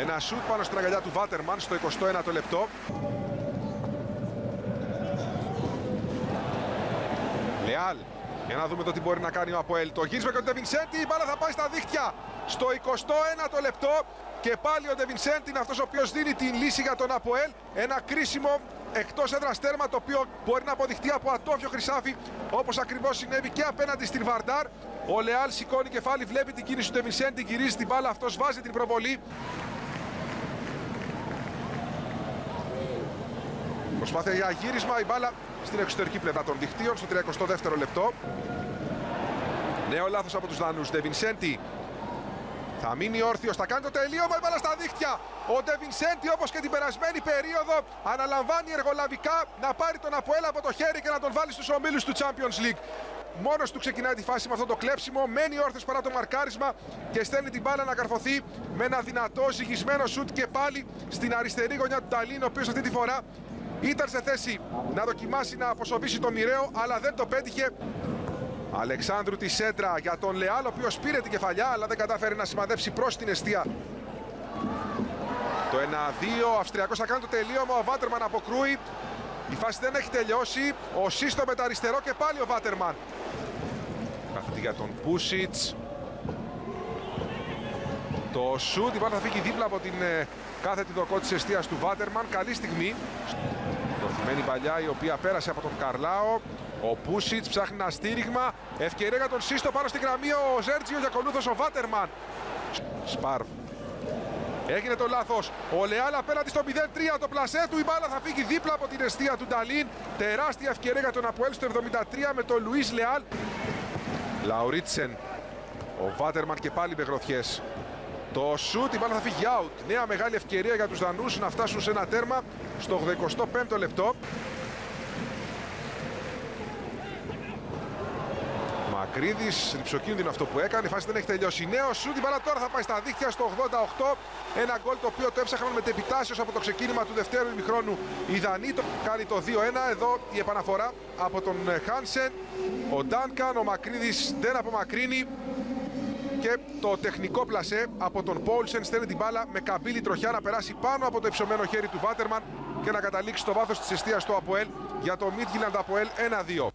Ένα σουτ πάνω στην αγκαλιά του Βάτερμαν στο 21ο λεπτό. Λεάλ, για να δούμε το τι μπορεί να κάνει ο ΑΠΟΕΛ. Το γύρισμα και ο Ντε Βινσέντη, η μπάλα θα πάει στα δίχτυα στο 21ο λεπτό. Και πάλι ο Ντε Βινσέντη είναι αυτός ο οποίος δίνει την λύση για τον ΑΠΟΕΛ. Ένα κρίσιμο εκτός έδρας τέρμα, το οποίο μπορεί να αποδειχτεί από ατόφιο χρυσάφι, όπως ακριβώς συνέβη και απέναντι στην Βαρντάρ. Ο Λεάλ σηκώνει κεφάλι, βλέπει την κίνηση του Ντε Βινσέντη, γυρίζει την μπάλα, αυτός βάζει την προβολή. Προσπάθεια για γύρισμα, η μπάλα στην εξωτερική πλευρά των δικτύων στο 32ο λεπτό. Νέο λάθος από τους Δανούς. Ντε Βινσέντη θα μείνει όρθιος, θα κάνει το τελείωμα, η μπάλα στα δίχτυα. Ο Ντε Βινσέντη, όπως και την περασμένη περίοδο, αναλαμβάνει εργολαβικά να πάρει τον ΑΠΟΕΛ από το χέρι και να τον βάλει στους ομίλους του Champions League. Μόνος του ξεκινάει τη φάση με αυτό το κλέψιμο, μένει όρθιος παρά το μαρκάρισμα και στέλνει την μπάλα να καρφωθεί με ένα δυνατό ζυγισμένο σουτ και πάλι στην αριστερή γωνιά του Νταλίν, ο οποίος αυτή τη φορά ήταν σε θέση να δοκιμάσει να αποσοβήσει το μοιραίο, αλλά δεν το πέτυχε. Αλεξάνδρου τη σέντρα για τον Λεάλ, ο οποίος πήρε την κεφαλιά, αλλά δεν κατάφερε να σημαδέψει προς την εστία. Το 1-2, ο Αυστριακός θα κάνει το τελείωμα, ο Βάτερμαν αποκρούει. Η φάση δεν έχει τελειώσει, ο Σύστο με το αριστερό και πάλι ο Βάτερμαν. Κάθετη για τον Πούσιτς. Το σουτ, η μπάλα θα φύγει δίπλα από την κάθετη δοκό της εστίας του Βάτερμαν. Καλή στιγμή. Δοθυμένη παλιά η οποία πέρασε από τον Καρλάο. Ο Πούσιτς ψάχνει ένα στήριγμα. Ευκαιρία για τον Σύστο πάνω στην γραμμή. Ο Ζέρτζιο για ακολούθως ο Βάτερμαν. Σπάρβ. Έγινε το λάθος. Ο Λεάλ απέναντι στο 0-3. Το πλασέ του. Η μπάλα θα φύγει δίπλα από την εστία του Νταλίν. Τεράστια ευκαιρία για τον ΑΠΟΕΛ στο 73 με τον Λουίς Λεάλ. Λαουρίτσεν. Ο Βάτερμαν και πάλι με γροθιές. Το σουτ, η μπάλα θα φύγει out. Νέα μεγάλη ευκαιρία για τους Δανούς να φτάσουν σε ένα τέρμα στο 85ο λεπτό. Μακρύδης, ρυψοκίνδυνο αυτό που έκανε, η φάση δεν έχει τελειώσει. Νέο σουτ, η μπάλα τώρα θα πάει στα δίχτυα στο 88. Ένα γκολ το οποίο το έψαχναν με τεπιτάσεως από το ξεκίνημα του δευτέρου ημιχρόνου. Η Δανή το κάνει το 2-1. Εδώ η επαναφορά από τον Χάνσεν. Ο Ντάνκαν, ο Μακρύδης δεν απομακρύνει. Και το τεχνικό πλασέ από τον Πόλσεν στέλνει την μπάλα με καμπύλη τροχιά να περάσει πάνω από το υψωμένο χέρι του Βάτερμαν και να καταλήξει στο βάθος της εστίας του ΑΠΟΕΛ για το Midtjylland ΑΠΟΕΛ 1-2.